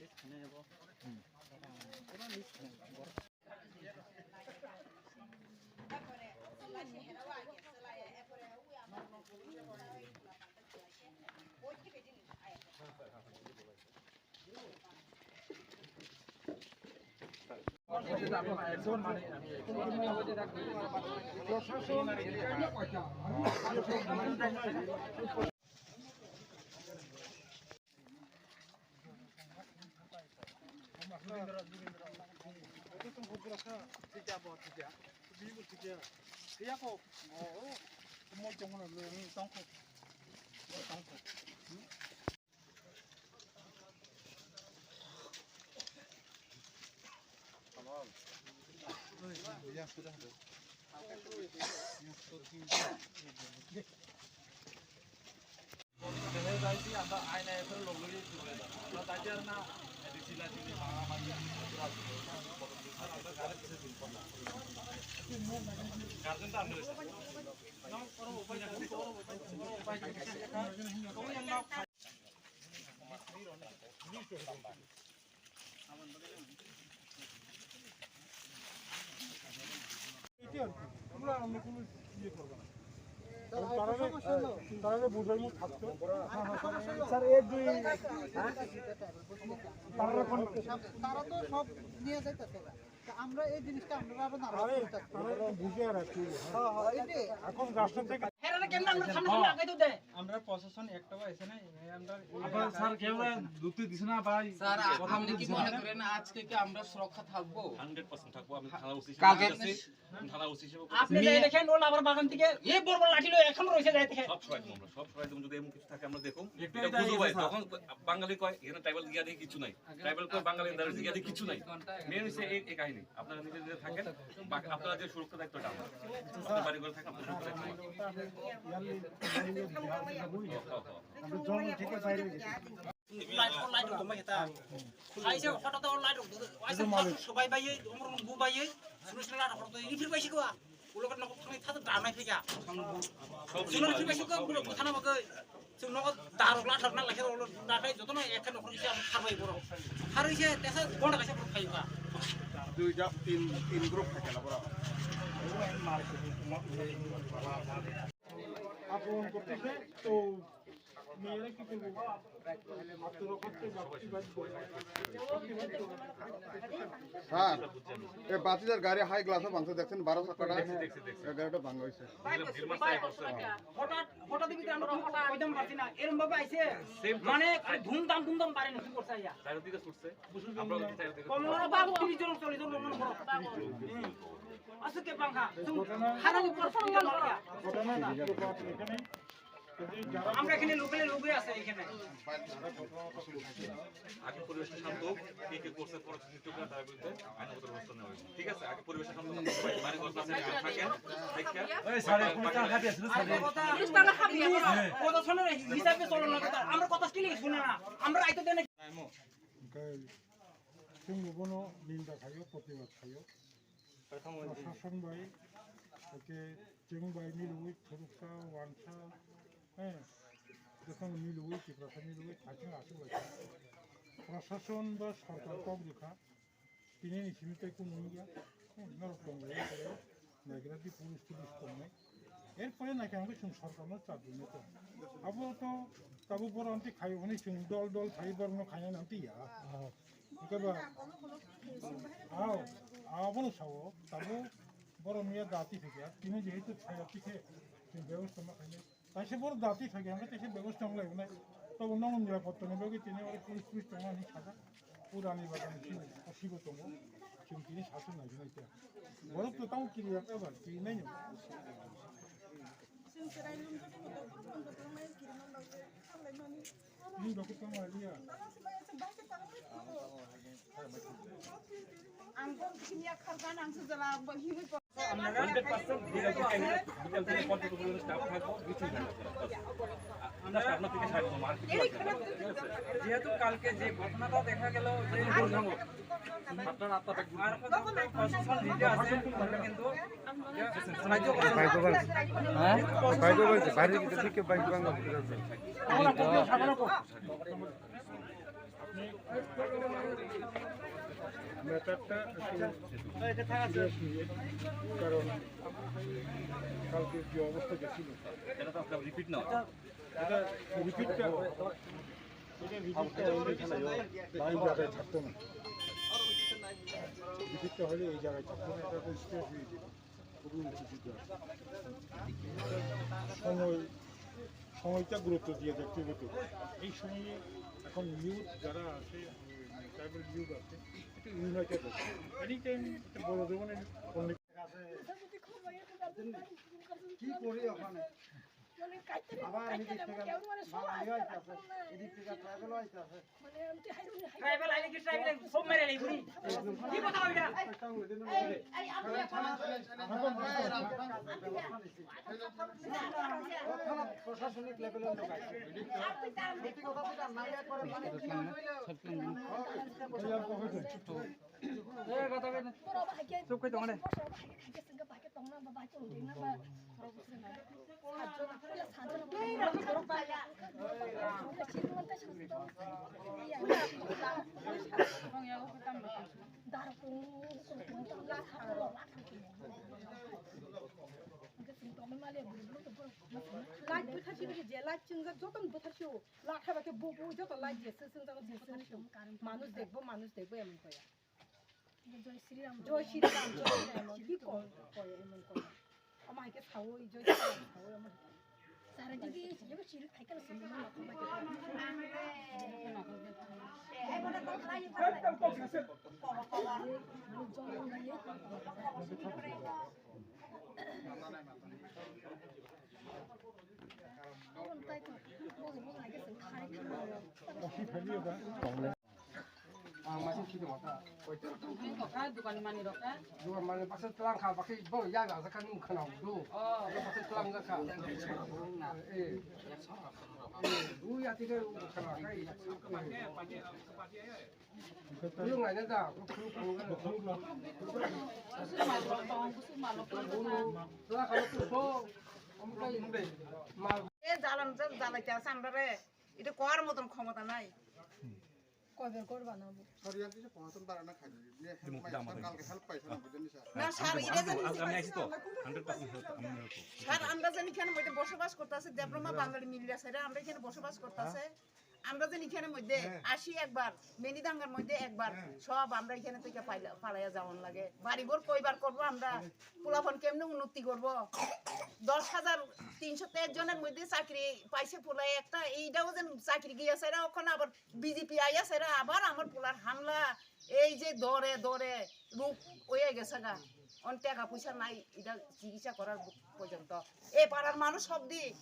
List কিনে যাব পুরো লিস্ট আমরা অন্য কোনো ইয়ে করবো না তারা বোঝার মতো থাকতো স্যার এর দুই তারা তো সব নিয়ে যাইতেছে আমরা এই জিনিসটা আমরা বুঝে রাখি এখন রাস্তা থেকে আমরা প্রশাসন একটা এসে নাই আমরা স্যার কেউ দুটি দিছে না ভাই স্যার আপনি কি মনে করেন আজকে কি আমরা সুরক্ষা থাকবো 100% থাকবো আমি থানা ওসি কালকে থানা ওসি হিসেবে আপনি দেখেন ওল আবার বাগান থেকে এই বড় বড় লাঠি লয়ে এখন রইছে যাইতে সব সবাই তুমি যদি এমন কিছু থাকে আমরা দেখো এটা বুঝো ভাই তখন বাঙালি কয় এখানে ট্রাইবাল গিয়া দিয়ে কিছু নাই ট্রাইবাল কয় বাঙালি দাঁড় গিয়া দিয়ে কিছু নাই মেন হইছে এই কাহিনী আপনারা নিজে থাকেন আপনারা যে সুরক্ষা দায়িত্বটা আপনাদের বাড়ি করে থাকেন আপনারা সুরক্ষা আমরা জন থেকে বাইরে লাইট তো মাইতা আইছে হঠাৎ লাইট আইছে সবাই বাইয়ে আমার গু বাইয়ে সুরসলা হঠাৎ ইফির বাইছে কোয়া ওলোক নক থাই থাতে দানাই ফিকা সব সুরসলা বাইছে কোয়া ওলোক কথা না মগে जों नग दारला थारना लाखे ओलो दाखाय जतन एखे नखर इसे आम खाबाय बर खारैसे तेसा गंडा गासे बर खायबा দুইটা তিন গ্রুপ থাকে না বড় আপন করতেছে তো মেয়েরা কি করব হ্যাঁ এই বাতিদার গাড়ি হাই গ্লাসও ভাঙতে দেখছেন 12 টাকাটা গাড়িটা ভাঙা হইছে হঠাৎ হঠাৎ দিবি আমরা কইতাম পারছি না এরকম ভাবে আইছে মানে ধুমধাম পারে না কি করছে আইয়া চার দিকে ছুটছে আমরা ওই চার দিকে কমরা বাবু 30 জন 40 জন লোক আজকে পাঙ্খা খারাপ পারফর্ম গেল ঘটনা না এখানে আমরা এখানে লোকে আছে এখানে আগে পরিবেশটা শান্ত হোক কে করছে পরিস্থিতিটা তার বিরুদ্ধে আইনগত ব্যবস্থা নেওয়া হবে ঠিক আছে আগে পরিবেশটা শান্ত হোক বাড়ি ঘর আছে থাকেন দেখেন এই সাড়ে 50 টাকা খাবি আছে সাড়ে 30 টাকা খাবি কত শুনে হিসাবে চলো না আমরা কথা কি লিখে শুনে না আমরা আইতো দেন जों गुबुनाव निन्दा खायो प्रतिबाद खायो प्रशासन बाय एके जों बाय मिलुयै थरुखा वानसा जखन मिलुयै टिप्रासा मिलुयै थाथिं आसुबाय प्रशासन बा सरकार पब्लिका बिनि निसिमिथाय कोनो गैया नरक दंलायो करे नागिरादि पुलिस टुलिस दंनाय एरपरे नायखांबो जों सरकारनो चाप दिनो तो आबो तो काबु बरन्ति खायो हनै जों दल दल थायो बरनो खायो नांतिया Kaba, awal sawo, tabu boromnya dati fikir, ini jadi itu saya pikir, bagus sama kayaknya. Tapi sebelum dati fikir, angkat itu bagus sama lagi, nah, tahu nong dia fotonya bagus, ini orang polis tengah ni sada, urani bagan ini, asibo tunggu, cuma ini satu lagi nih dia. Baru tu tahu kiri apa, kiri ni. Ini bagus sama dia. Angkor kimia karban angsu jala hiwi ko 100% বিকাল থেকে control staff থাকবো কিছুই না আমরা staff না থেকে side market যেহেতু কালকে যে ঘটনাটা দেখা গেল যে আপনার আত্মাটা আর প্রশাসন লিডার আছে কিন্তু সাহায্য করে হ্যাঁ বাইরে বলতে বাইরে কি থেকে বাইক ভাঙা আপনি ম্যাটারটা সিরিয়াস নিয়ে, কারণ কালকে যে অবস্থা গেছিল এটা তো আপনার রিপিট না এটা রিপিটটা এই জায়গায় থাকতো না, রিপিটটা হলে এই জায়গায় থাকতো না, এটা স্ট্রেস হয়ে যেত, খুবই উঁচু সময়টা গুরুত্ব দিয়ে দেখতে হতো। এই সময়ে এখন ইউথ যারা আছে, ট্রাইবাল ইউথ আছে, একটু ইউনাইটেড আছে, এনি টাইম একটা বড় ধরনের অনেক কি করি ওখানে আবার এদিক থেকে বাঙালি আইতাছে, এদিক থেকে ট্রাইবেল আইতাছে। ট্রাইবেল আইলে কি ট্রাইবেল সব মেরে লাই বুড়ি কি কথা কইরা প্রশাসনিক লেভেলের লোক আছে, সত্যি কথা যেটা নাই করে মানে কি হইলো চুপ কই তোমারে লাইট বুথাছি যে লাইট চিংগা যতন বুথাছি লাখাবাকে বুবু যত লাইট যে সিসিন জানো বুথাছি মানুষ দেখবো এমন কয়া জয় শ্রীরাম কি কয় এমন কয় আমাকে খাও এই জয় শ্রীরাম খাও এমন সারা দিকে যেবে চিল খাইকাল সিনেমা না dukani mani roka dua mana pasal telang kah pakai bo ya gak sekan kenal du pasal telang gak kah du ya tiga kenal kai lu nggak ada telah kalau tu bo জ্বালান জ্বালাইতে আছে আমরা রে এটা করার মতন ক্ষমতা নাই কবে করবা না সরিয়া কিছু পৌঁছান পারে না খাই কালকে হেল্প পাইছে না বুঝেন স্যার না স্যার এটা জানি আমি আইছি তো 100% হেল্প আমি হেল্প স্যার আমরা জানি এখানে মধ্যে বসবাস করতেছে দেবরমা বাঙালি মিলিয়া স্যার আমরা এখানে বসবাস করতেছে আমরা জানি এখানে মধ্যে আসি একবার মেনিদাঙ্গার মধ্যে একবার সব আমরা এখানে থেকে পালাইয়া যাওয়ার লাগে বাড়িঘর কয়বার করব আমরা পোলাপন কেমনে উন্নতি করব 10,303 জনের মধ্যে চাকরি পাইছে পোলাই একটা এইটাও যেন চাকরি গিয়েছে ওখানে আবার বিজেপি আইয়াছে আবার আমার পোলার হামলা এই যে দরে দরে রূপ হয়ে গেছে গা অন টাকা পয়সা নাই এটা চিকিৎসা করার পর্যন্ত এই পাড়ার মানুষ সব দিক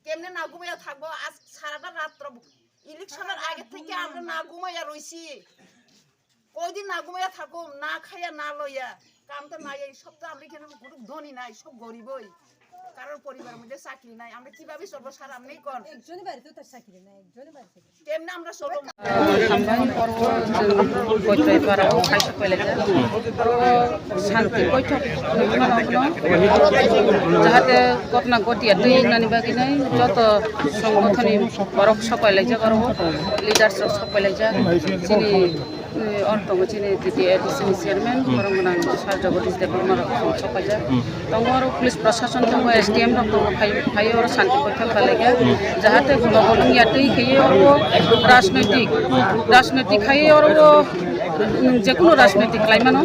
কেমনে না ঘুমাইয়া থাকবো আজ সারাটা রাত্র ইলেকশনের আগে থেকে আমরা না ঘুমাইয়া রইছি কয়দিন না ঘুমাইয়া থাকো না খাইয়া না লইয়া কাম তো নাই এই সব তো আমরা এখানে কোনো ধনী নাই সব গরিবই কারোর পরিবারের মধ্যে চাকরি নাই আমরা কিভাবে চলবো স্যার আপনি কোন একজনই বাড়িতে তার চাকরি নাই একজনই বাড়িতে কেমনে আমরা চলবো হামবাই পর্ব বৈঠক করা খাইছে কইলে শান্তি বৈঠক যাহাতে ঘটনা ঘটিয়া দুই নানি বাকি নাই যত সংগঠনী বরফ সকালে যা করব লিডার সকালে যা যিনি অর্থ চিনি দিদি এডিসিনি চেয়ারম্যান বরংগনাং সার জগদীশ দেববর্মা সকাল যা দङ आरो पुलिस प्रशासन दङ एसडीएम दङ फायो और शांति बৈঠक खालाया जाहाते गभर्नमेंट दै खैयो और राजनैतिक खायो और जेकुनो राजनैतिक क्लाइमानो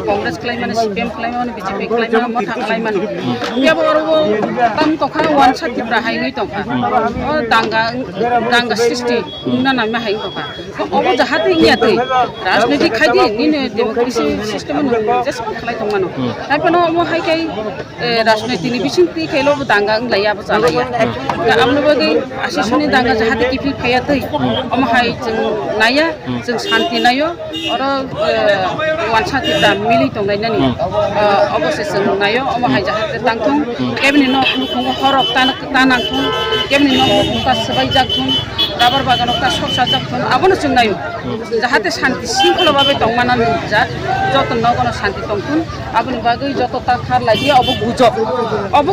कांग्रेस क्लाइमानो सीपीएम क्लाइमानो बीजेपी क्लाइमानो मथा क्लाइमानो बेबो और काम तखा वान साथिफ्रा हायगै तखा और दांगा सृष्टि नाना मा हाय तखा अब जाहाते इया दै राजनैतिक खायदि निनो डेमोक्रेसी सिस्टेम जेसेबां खालाय दंमानो ताइपनो म हायकै राजनैतिकनि बिसिंति खैलो दांगा लायाबो जालाया आमनोबो गै आसिसनि दांगा जाहाते किफिल फाया दै अम हाय जों नाया जों शांति नायो और वानसाथिफ्रा मिलि दंनायनानि अबसे जों नायो अम हाय जाहाते तांथं केबनि न लुखुंग हरक तानांथं केबनि न बुका सबाय जाथं রাবার বাগানাव কাজ जागोन आबोनो जों नायो जाहाथे शान्ति शृंखलाभावे दंमानान जा जत नगन शान्ति दंथुन आबोनि बागै जतता खार लायदि अब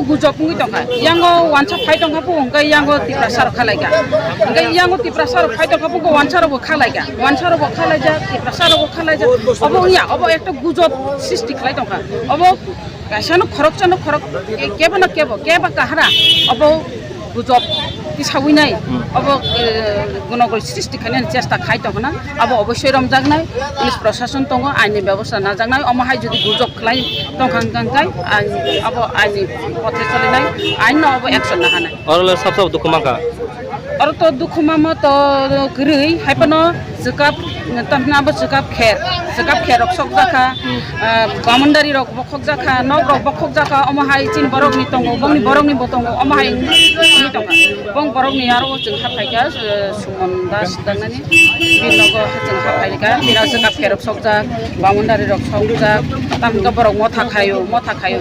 गुजब मुइ दंखा यांगो वानसा फाइ दंखा बुंगा यांगो तिप्रासार खालायगा ओंगा यांगो तिप्रासार फाइ दंखा बुंगा वानसारबो खालायगा तिप्रासारबो खालायजा अब एकटा गुजब सृष्टि खालाय दंखा अब गासानो खरक केबा काहारा अब गुजब सावैनाय अब गणगल सृष्टि खालायनायनि चेष्टा खाय दंना अब अवश्य रमजागनाय पुलिस प्रशासन दङ आइननि व्यवस्था नाजागनाय अमाहाय जुदि गुजब खालाय दंखांगांगाय अब आइननि पथे चलिनाय आइन अब एक्सन ना हानाय अरले सब दुख माका और तो दुख मामा तो गरै हायपनो जकाब तमनाबो जकाब खेर रक्षक जाखा बामनदारी रक बखक जाखा नग रक बखक जाखा अमाहाय चिन बरकनि दङ बंनि बरकनि बतङ अमाहाय नि दङ बं बरकनि आरो जों हाफायगा सुमन दास दांनानि बिनग जों हाफायगा बिना जकाब खेर रक्षक जा बामनदारि रक्षक जा तामगा बरक मथा खायो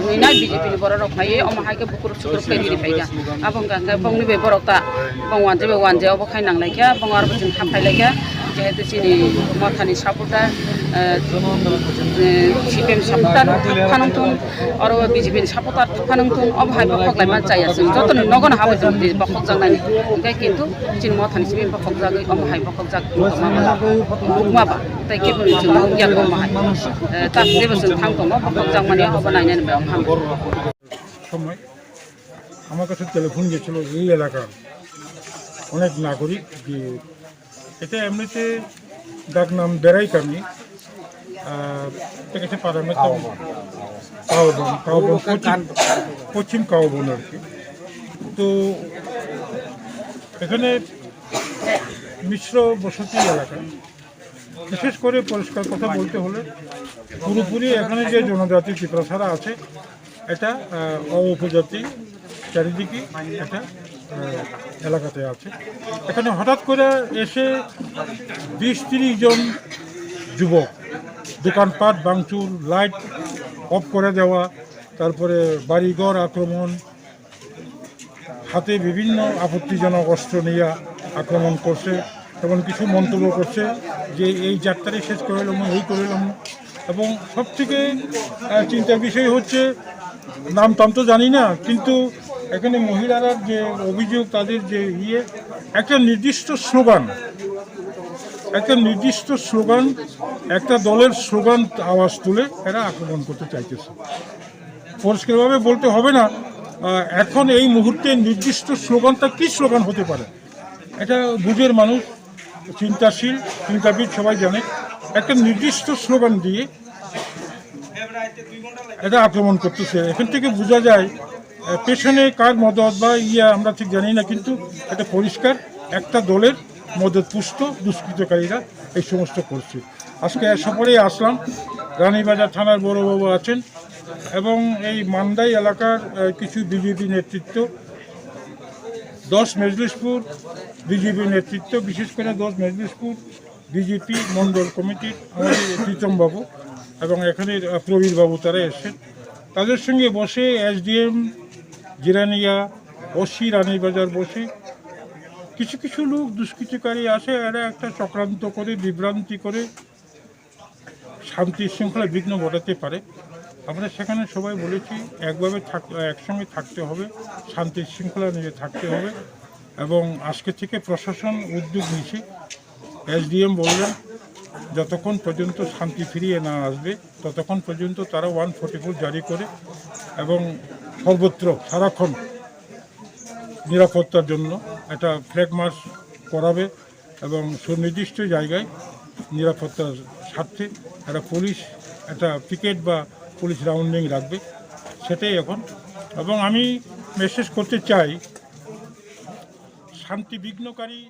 नैना बीजेपी नि बर रक फायो अमाहाय के बुकुर सुकुर फेरि फायगा आबं गांगा बंनि बे बरकता बंवान जेबो वानजेयावबो खायनांलायखा बंगारबो जों हाफायलायखा जेहेतु जोंनि मथानि सापर्टार सिपिएम सापर्टार फानंथुन और बीजेपी सापर्टार फानंथुन अब हाय बखलाय मा जाया जों जतन नगन हाबो जों बखक जानानै ओंखाय किन्तु जों मथानि सिपिएम बखक जागै अब हाय बखक जाग माबा ताइ केबो जों गियान दं माहाय ता जेबो जों थांगौ बखक जाग माने अब नायनानै बेयाव थांगौ সময় আমার কাছে টেলিফোন গেছিল এই এলাকার অনেক নাগরিক যে এটা এমনিতে ডাক নাম বেড়াই কামি এটা পারামে কাউবন পশ্চিম কাউবন আর কি। তো এখানে মিশ্র বসতি এলাকা, বিশেষ করে পরিষ্কার কথা বলতে হলে পুরোপুরি এখানে যে জনজাতি ত্রিপুরাসারা আছে এটা উপজাতি চারিদিকে এটা এলাকাতে আছে। এখানে হঠাৎ করে এসে 20-30 জন যুবক দোকানপাট ভাঙচুর, লাইট অফ করে দেওয়া, তারপরে বাড়িঘর আক্রমণ, হাতে বিভিন্ন আপত্তিজনক অস্ত্র নিয়ে আক্রমণ করছে এবং কিছু মন্তব্য করছে যে এই যাত্রাটি শেষ করে এলাম, এই করে এলাম। এবং সবথেকে চিন্তার বিষয় হচ্ছে নাম টাম তো জানি না, কিন্তু এখানে মহিলারা যে অভিযোগ, তাদের যে একটা নির্দিষ্ট স্লোগান, একটা দলের স্লোগান আওয়াজ তুলে এরা আক্রমণ করতে চাইতেছে। পরিষ্কারভাবে বলতে হবে না এখন এই মুহূর্তে নির্দিষ্ট স্লোগানটা কী স্লোগান হতে পারে, এটা বুঝের মানুষ, চিন্তাশীল, চিন্তাবিদ সবাই জানে। একটা নির্দিষ্ট স্লোগান দিয়ে এটা আক্রমণ করতেছে। এখান থেকে বোঝা যায় পেছনে কার মদত বা আমরা ঠিক জানি না, কিন্তু এটা পরিষ্কার একটা দলের মদতপুষ্ট দুষ্কৃতকারীরা এই সমস্ত করছে। আজকে সফরে আসলাম, রানীবাজার থানার বড়বাবু আছেন এবং এই মান্দাই এলাকার কিছু বিজেপি নেতৃত্ব, 10 মেজলিশপুর বিজেপি নেতৃত্ব, বিশেষ করে 10 মেজলিশপুর বিজেপি মণ্ডল কমিটির আমাদের প্রীতমবাবু এবং এখানে প্রবীরবাবু তারা এসেছেন। তাদের সঙ্গে বসে এসডিএম জিরানিয়া, ওসি রানীবাজার বসে কিছু লোক দুষ্কৃতিকারী আসে, এরা একটা চক্রান্ত করে, বিভ্রান্তি করে শান্তি শৃঙ্খলা বিঘ্ন ঘটাতে পারে। আমরা সেখানে সবাই বলেছি একসঙ্গে থাকতে হবে, শান্তি শৃঙ্খলা নিয়ে থাকতে হবে। এবং আজকে থেকে প্রশাসন উদ্যোগ নিচ্ছে। এসডিএম বললেন যতক্ষণ পর্যন্ত শান্তি ফিরিয়ে না আসবে ততক্ষণ পর্যন্ত তারা 144 জারি করে এবং সর্বত্র সারাক্ষণ নিরাপত্তার জন্য একটা ফ্ল্যাগ মার্চ করাবে এবং সুনির্দিষ্ট জায়গায় নিরাপত্তার স্বার্থে একটা পুলিশ একটা পিকেট বা পুলিশ রাউন্ডিং রাখবে, সেটাই এখন। এবং আমি মেসেজ করতে চাই শান্তি বিঘ্নকারী